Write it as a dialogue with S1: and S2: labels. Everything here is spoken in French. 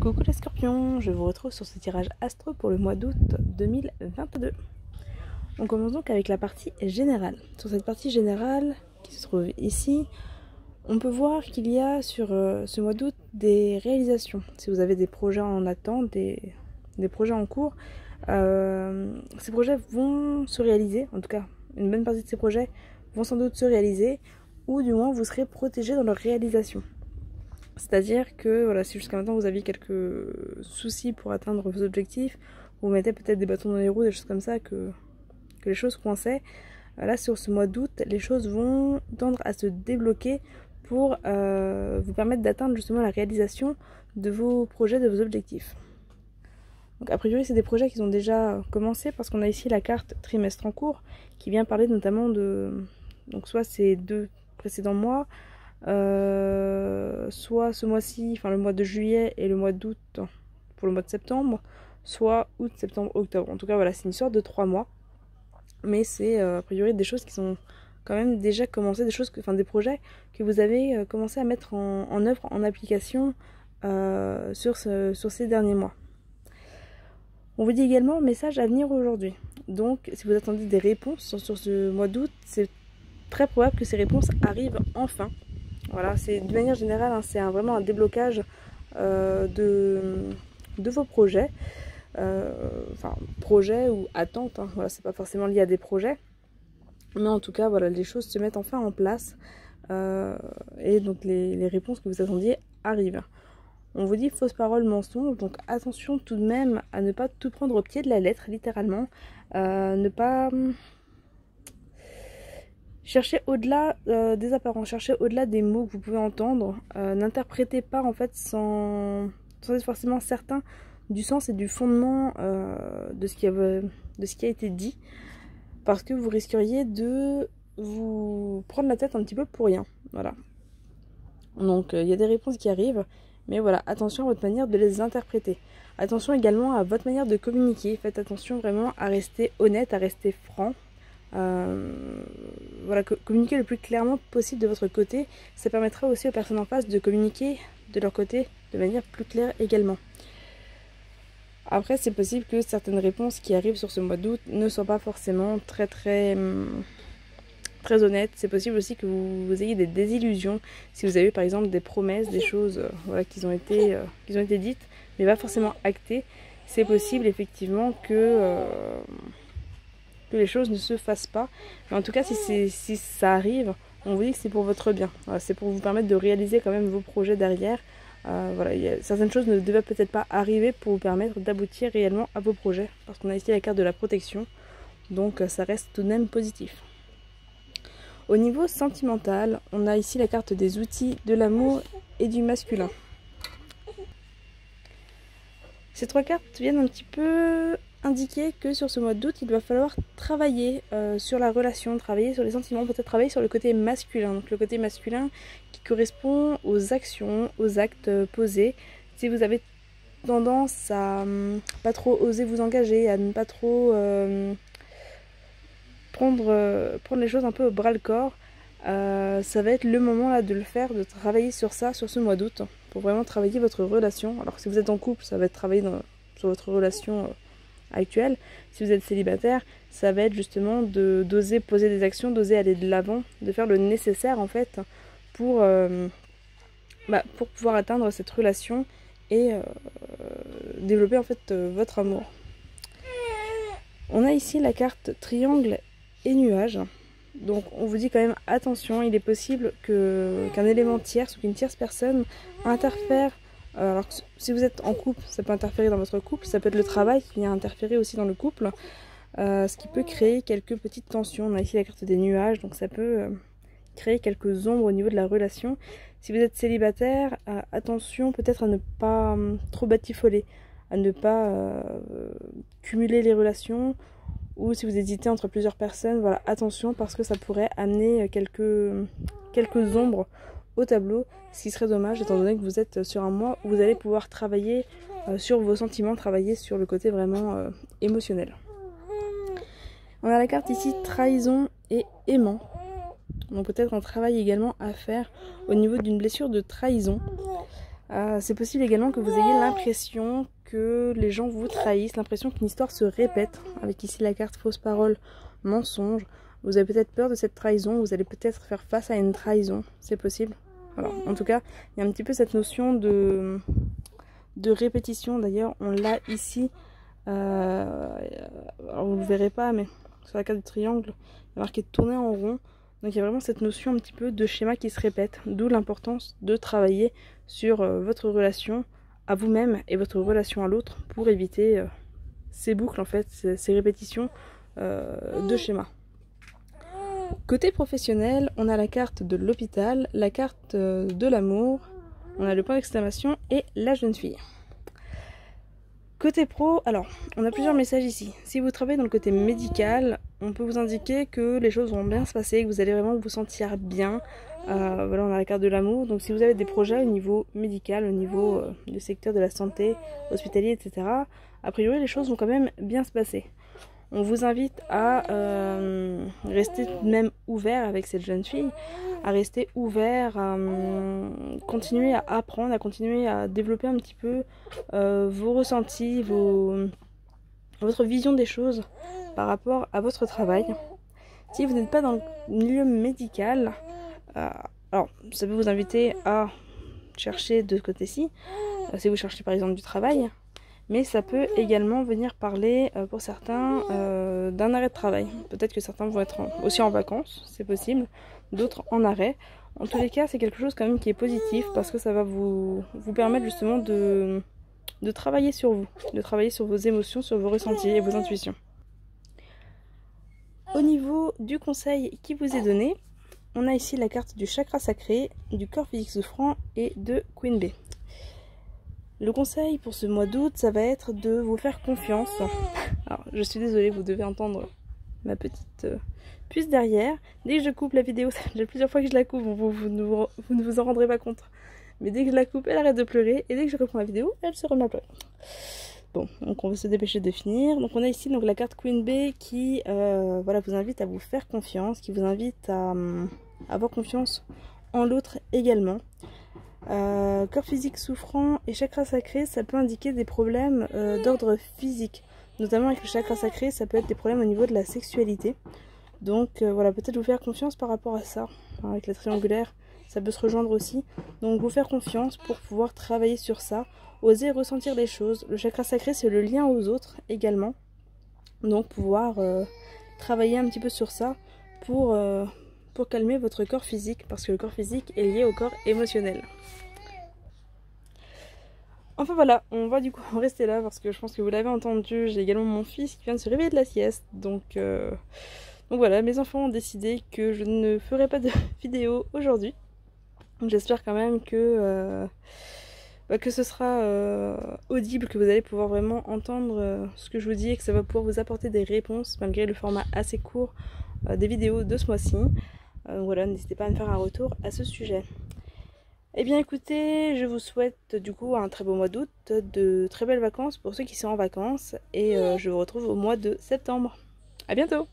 S1: Coucou les scorpions, je vous retrouve sur ce tirage astro pour le mois d'août 2022. On commence donc avec la partie générale. Sur cette partie générale qui se trouve ici, on peut voir qu'il y a sur ce mois d'août des réalisations. Si vous avez des projets en attente, des projets en cours, ces projets vont se réaliser, en tout cas une bonne partie de ces projets vont sans doute se réaliser, ou du moins vous serez protégé dans leur réalisation. C'est-à-dire que voilà, si jusqu'à maintenant vous aviez quelques soucis pour atteindre vos objectifs, vous mettez peut-être des bâtons dans les roues, des choses comme ça, que les choses coinçaient, là sur ce mois d'août, les choses vont tendre à se débloquer pour vous permettre d'atteindre justement la réalisation de vos projets, de vos objectifs. Donc a priori c'est des projets qui ont déjà commencé parce qu'on a ici la carte trimestre en cours qui vient parler notamment de donc soit ces 2 précédents mois, soit ce mois-ci, enfin le mois de juillet et le mois d'août pour le mois de septembre, soit août, septembre, octobre. En tout cas voilà, c'est une sorte de 3 mois, mais c'est a priori des choses qui sont quand même déjà commencées, des projets que vous avez commencé à mettre en œuvre, en application sur ces derniers mois. On vous dit également message à venir aujourd'hui. Donc si vous attendez des réponses sur ce mois d'août, c'est très probable que ces réponses arrivent enfin. Voilà, c'est de manière générale, hein, c'est vraiment un déblocage de vos projets. Enfin, projets ou attentes, hein, voilà, c'est pas forcément lié à des projets. Mais en tout cas, voilà, les choses se mettent enfin en place. Et donc les réponses que vous attendiez arrivent. On vous dit fausse parole, mensonge, donc attention tout de même à ne pas tout prendre au pied de la lettre, littéralement. Ne pas chercher au-delà des apparences, chercher au-delà des mots que vous pouvez entendre. N'interprétez pas en fait sans être forcément certain du sens et du fondement de ce qui a été dit. Parce que vous risqueriez de vous prendre la tête un petit peu pour rien. Voilà. Donc il y a des réponses qui arrivent. Mais voilà, attention à votre manière de les interpréter. Attention également à votre manière de communiquer. Faites attention vraiment à rester honnête, à rester franc. Voilà, communiquer le plus clairement possible de votre côté. Ça permettra aussi aux personnes en face de communiquer de leur côté de manière plus claire également. Après, c'est possible que certaines réponses qui arrivent sur ce mois d'août ne soient pas forcément très honnête. C'est possible aussi que vous ayez des désillusions si vous avez par exemple des promesses, des choses voilà, qui ont été dites mais pas forcément actées. C'est possible effectivement que les choses ne se fassent pas, mais en tout cas si ça arrive, on vous dit que c'est pour votre bien. Voilà, c'est pour vous permettre de réaliser quand même vos projets derrière. Voilà, certaines choses ne devaient peut-être pas arriver pour vous permettre d'aboutir réellement à vos projets, parce qu'on a ici la carte de la protection, donc ça reste tout de même positif. Au niveau sentimental, on a ici la carte des outils, de l'amour et du masculin. Ces 3 cartes viennent un petit peu indiquer que sur ce mois d'août, il va falloir travailler sur la relation, travailler sur les sentiments, peut-être travailler sur le côté masculin. Donc le côté masculin qui correspond aux actions, aux actes posés. Si vous avez tendance à pas trop oser vous engager, à ne pas trop prendre les choses un peu au bras le corps, ça va être le moment là de le faire, de travailler sur ça, sur ce mois d'août, pour vraiment travailler votre relation. Alors si vous êtes en couple, ça va être travailler sur votre relation actuelle. Si vous êtes célibataire, ça va être justement d'oser poser des actions, d'oser aller de l'avant, de faire le nécessaire en fait pour pouvoir atteindre cette relation et développer en fait votre amour. On a ici la carte triangle et nuage. Donc on vous dit quand même attention, il est possible qu'un élément tierce ou qu'une tierce personne interfère. Alors si vous êtes en couple, ça peut interférer dans votre couple, ça peut être le travail qui vient interférer aussi dans le couple, ce qui peut créer quelques petites tensions. On a ici la carte des nuages, donc ça peut créer quelques ombres au niveau de la relation. Si vous êtes célibataire, attention peut-être à ne pas trop batifoler, à ne pas cumuler les relations. Ou si vous hésitez entre plusieurs personnes, voilà, attention parce que ça pourrait amener quelques ombres au tableau, ce qui serait dommage étant donné que vous êtes sur un mois où vous allez pouvoir travailler sur vos sentiments, travailler sur le côté vraiment émotionnel. On a la carte ici trahison et aimant. Donc peut-être un travail également à faire au niveau d'une blessure de trahison. C'est possible également que vous ayez l'impression que les gens vous trahissent, l'impression qu'une histoire se répète, avec ici la carte fausse parole, mensonge. Vous avez peut-être peur de cette trahison, vous allez peut-être faire face à une trahison, c'est possible. Voilà. En tout cas, il y a un petit peu cette notion de répétition. D'ailleurs, on l'a ici, alors vous ne le verrez pas, mais sur la carte du triangle, il y a marqué tourner en rond. Donc il y a vraiment cette notion un petit peu de schéma qui se répète, d'où l'importance de travailler sur votre relation à vous-même et votre relation à l'autre pour éviter ces boucles en fait, ces répétitions de schéma. Côté professionnel, on a la carte de l'hôpital, la carte de l'amour, on a le point d'exclamation et la jeune fille. Côté pro, alors, on a plusieurs messages ici. Si vous travaillez dans le côté médical, on peut vous indiquer que les choses vont bien se passer, que vous allez vraiment vous sentir bien. Voilà, on a la carte de l'amour. Donc si vous avez des projets au niveau médical, au niveau du secteur de la santé, hospitalier, etc., a priori les choses vont quand même bien se passer. On vous invite à rester tout de même ouvert avec cette jeune fille, à rester ouvert, à continuer à apprendre, à continuer à développer un petit peu vos ressentis, votre vision des choses par rapport à votre travail. Si vous n'êtes pas dans le milieu médical, alors ça peut vous inviter à chercher de ce côté-ci, si vous cherchez par exemple du travail. Mais ça peut également venir parler pour certains d'un arrêt de travail. Peut-être que certains vont être aussi en vacances, c'est possible, d'autres en arrêt. En tous les cas, c'est quelque chose quand même qui est positif parce que ça va vous permettre justement de travailler sur vous, de travailler sur vos émotions, sur vos ressentis et vos intuitions. Au niveau du conseil qui vous est donné, on a ici la carte du chakra sacré, du corps physique souffrant et de Queen Bee. Le conseil pour ce mois d'août, ça va être de vous faire confiance. Alors, je suis désolée, vous devez entendre ma petite puce derrière. Dès que je coupe la vidéo, ça fait déjà plusieurs fois que je la coupe, vous ne vous en rendrez pas compte. Mais dès que je la coupe, elle arrête de pleurer. Et dès que je reprends la vidéo, elle se remet à pleurer. Bon, donc on va se dépêcher de finir. Donc on a ici donc la carte Queen Bee qui voilà, vous invite à vous faire confiance, qui vous invite à avoir confiance en l'autre également. Corps physique souffrant et chakra sacré, ça peut indiquer des problèmes d'ordre physique. Notamment avec le chakra sacré, ça peut être des problèmes au niveau de la sexualité. Donc voilà, peut-être vous faire confiance par rapport à ça. Avec la triangulaire, ça peut se rejoindre aussi. Donc vous faire confiance pour pouvoir travailler sur ça. Oser ressentir les choses. Le chakra sacré, c'est le lien aux autres également. Donc pouvoir travailler un petit peu sur ça pour calmer votre corps physique. Parce que le corps physique est lié au corps émotionnel. Enfin voilà, on va du coup rester là parce que je pense que vous l'avez entendu, j'ai également mon fils qui vient de se réveiller de la sieste. Donc voilà, mes enfants ont décidé que je ne ferai pas de vidéo aujourd'hui. J'espère quand même que ce sera audible, que vous allez pouvoir vraiment entendre ce que je vous dis et que ça va pouvoir vous apporter des réponses malgré le format assez court des vidéos de ce mois-ci. Voilà, n'hésitez pas à me faire un retour à ce sujet. Eh bien écoutez, je vous souhaite du coup un très beau mois d'août, de très belles vacances pour ceux qui sont en vacances et je vous retrouve au mois de septembre. À bientôt!